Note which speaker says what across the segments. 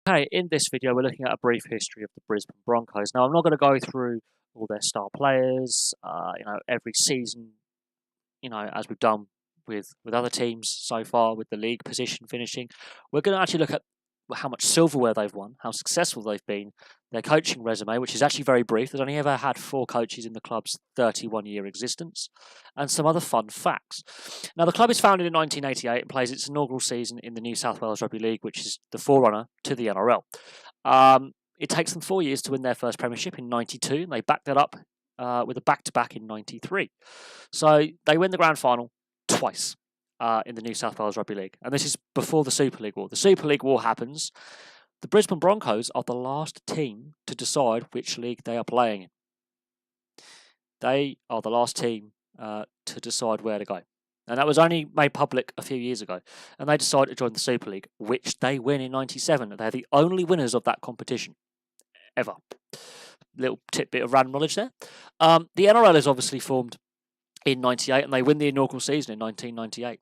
Speaker 1: Okay, in this video, we're looking at a brief history of the Brisbane Broncos. Now, I'm not going to go through all their star players, every season, as we've done with other teams so far, with the league position finishing. We're going to actually look at how much silverware they've won, how successful they've been, their coaching resume, which is actually very brief. They've only ever had 4 coaches in the club's 31-year existence, and some other fun facts. Now, the club is founded in 1988 and plays its inaugural season in the New South Wales Rugby League, which is the forerunner to the NRL. It takes them 4 years to win their first premiership in 92, and they backed that up with a back-to-back in 93. So they win the grand final twice in the New South Wales Rugby League. And this is before the Super League War. The Super League War happens. The Brisbane Broncos are the last team to decide which league they are playing in. They are the last team to decide where to go. And that was only made public a few years ago. And they decided to join the Super League, which they win in 97. They're the only winners of that competition ever. Little tidbit of random knowledge there. The NRL is obviously formed in 98, and they win the inaugural season in 1998.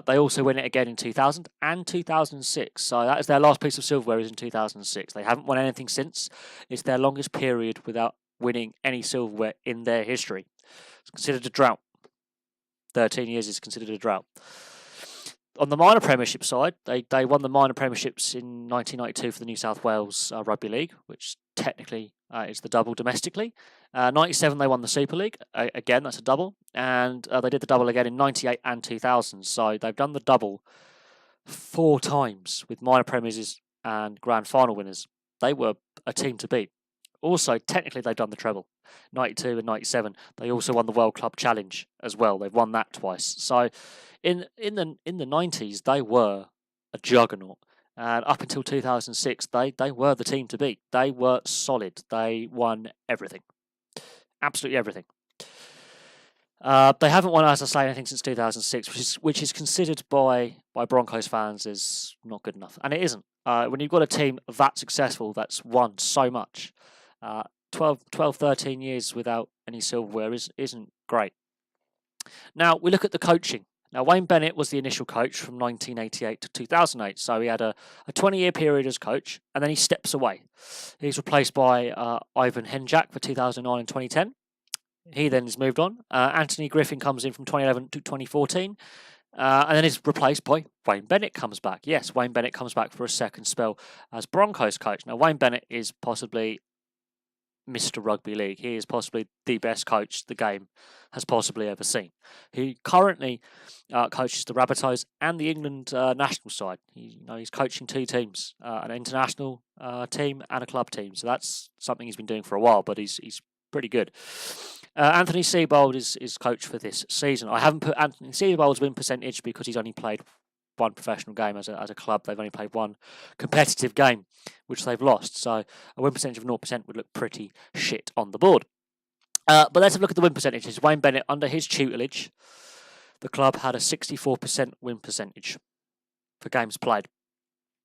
Speaker 1: They also win it again in 2000 and 2006. So that is their last piece of silverware is in 2006. They haven't won anything since. It's their longest period without winning any silverware in their history. It's considered a drought. 13 years is considered a drought. On the minor premiership side, they won the minor premierships in 1992 for the New South Wales Rugby League, which technically is the double domestically. 97 they won the Super League, again that's a double, and they did the double again in 98 and 2000. So they've done the double 4 times with minor premiers and grand final winners. They were a team to beat. Also, technically they've done the treble, 92 and 97. They also won the World Club Challenge as well. They've won that twice. So in the 90s, they were a juggernaut. And up until 2006, they were the team to beat. They were solid. They won everything. Absolutely everything. They haven't won, as I say, anything since 2006, which is considered by Broncos fans as not good enough. And it isn't. When you've got a team that successful that's won so much, 12, 13 years without any silverware isn't great. Now, we look at the coaching. Now, Wayne Bennett was the initial coach from 1988 to 2008, so he had a 20-year period as coach, and then he steps away. He's replaced by Ivan Henjak for 2009 and 2010. He then is moved on. Anthony Griffin comes in from 2011 to 2014, and then is replaced by Wayne Bennett comes back. Yes, Wayne Bennett comes back for a second spell as Broncos coach. Now, Wayne Bennett is possibly Mr. Rugby League. He is possibly the best coach the game has possibly ever seen. He currently coaches the Rabbitohs and the England national side. He's coaching 2 teams, an international team and a club team. So that's something he's been doing for a while, but he's pretty good. Anthony Seibold is coach for this season. I haven't put Anthony Seibold's win percentage because he's only played 1 professional game as a club. They've only played 1 competitive game, which they've lost. So a win percentage of 0% would look pretty shit on the board. But let's have a look at the win percentages. Wayne Bennett, under his tutelage, the club had a 64% win percentage for games played.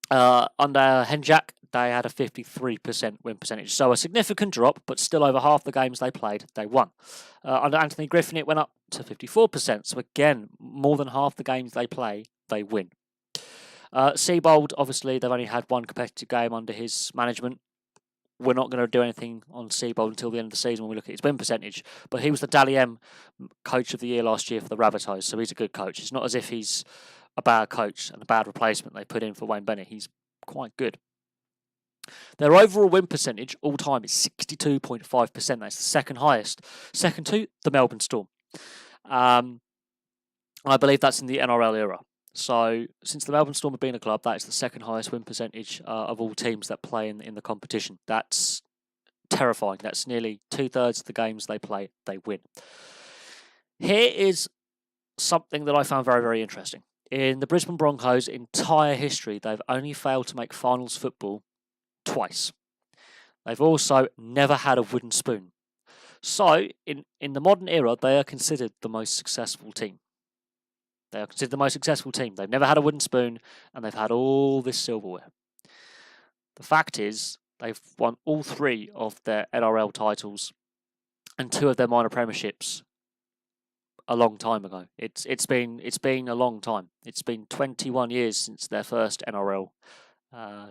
Speaker 1: Under Henjak, they had a 53% win percentage. So a significant drop, but still over half the games they played, they won. Under Anthony Griffin, it went up to 54%. So again, more than half the games they play, they win. Seibold, obviously, they've only had 1 competitive game under his management. We're not going to do anything on Seibold until the end of the season when we look at his win percentage. But he was the Dally M coach of the year last year for the Rabbitohs, so he's a good coach. It's not as if he's a bad coach and a bad replacement they put in for Wayne Bennett. He's quite good. Their overall win percentage all time is 62.5%. That's the second highest. Second to the Melbourne Storm. I believe that's in the NRL era. So since the Melbourne Storm have been a club, that is the second highest win percentage of all teams that play in the competition. That's terrifying. That's nearly 2/3 of the games they play, they win. Here is something that I found very, very interesting. In the Brisbane Broncos' entire history, they've only failed to make finals football twice. They've also never had a wooden spoon. So in the modern era, they are considered the most successful team. They are considered the most successful team. They've never had a wooden spoon, and they've had all this silverware. The fact is, they've won all 3 of their NRL titles and 2 of their minor premierships a long time ago. It's been a long time. It's been 21 years since their first NRL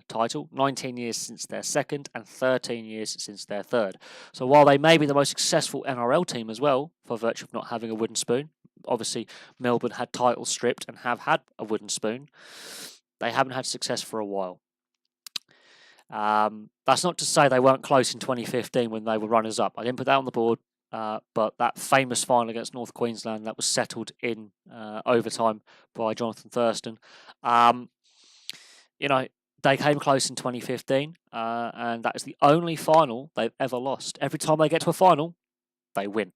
Speaker 1: title, 19 years since their second, and 13 years since their third. So while they may be the most successful NRL team as well, for virtue of not having a wooden spoon, obviously Melbourne had titles stripped and have had a wooden spoon, they haven't had success for a while. That's not to say they weren't close in 2015 when they were runners up. I didn't put that on the board, but that famous final against North Queensland that was settled in overtime by Jonathan Thurston, you know, they came close in 2015, and that is the only final they've ever lost. Every time they get to a final, they win.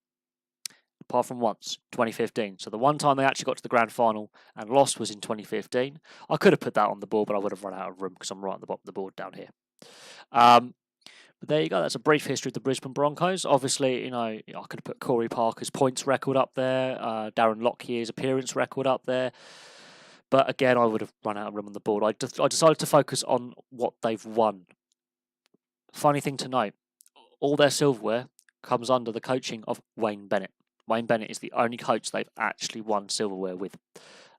Speaker 1: Apart from once, 2015. So the one time they actually got to the grand final and lost was in 2015. I could have put that on the board, but I would have run out of room because I'm right at the bottom of the board down here. But there you go. That's a brief history of the Brisbane Broncos. Obviously, I could have put Corey Parker's points record up there, Darren Lockyer's appearance record up there. But again, I would have run out of room on the board. I decided to focus on what they've won. Funny thing to note, all their silverware comes under the coaching of Wayne Bennett. Wayne Bennett is the only coach they've actually won silverware with.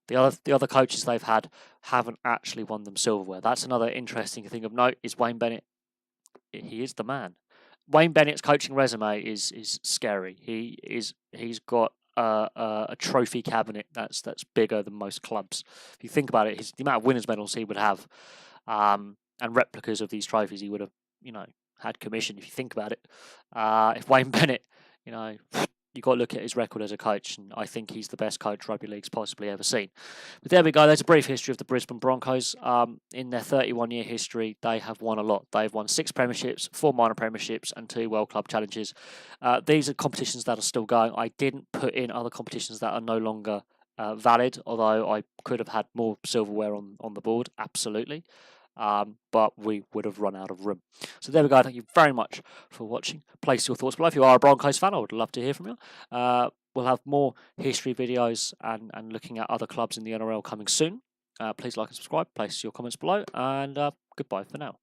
Speaker 1: The other coaches they've had haven't actually won them silverware. That's another interesting thing of note. Is Wayne Bennett? He is the man. Wayne Bennett's coaching resume is scary. He's got a trophy cabinet that's bigger than most clubs. If you think about it, the amount of winners' medals he would have, and replicas of these trophies he would have, had commissioned. If you think about it, if Wayne Bennett, you've got to look at his record as a coach, and I think he's the best coach Rugby League's possibly ever seen. But there we go. There's a brief history of the Brisbane Broncos. In their 31-year history, they have won a lot. They've won 6 premierships, 4 minor premierships, and 2 World Club challenges. These are competitions that are still going. I didn't put in other competitions that are no longer valid, although I could have had more silverware on the board, absolutely. But we would have run out of room. So there we go. Thank you very much for watching. Place your thoughts below. If you are a Broncos fan, I would love to hear from you. We'll have more history videos and looking at other clubs in the NRL coming soon. Please like and subscribe. Place your comments below. And goodbye for now.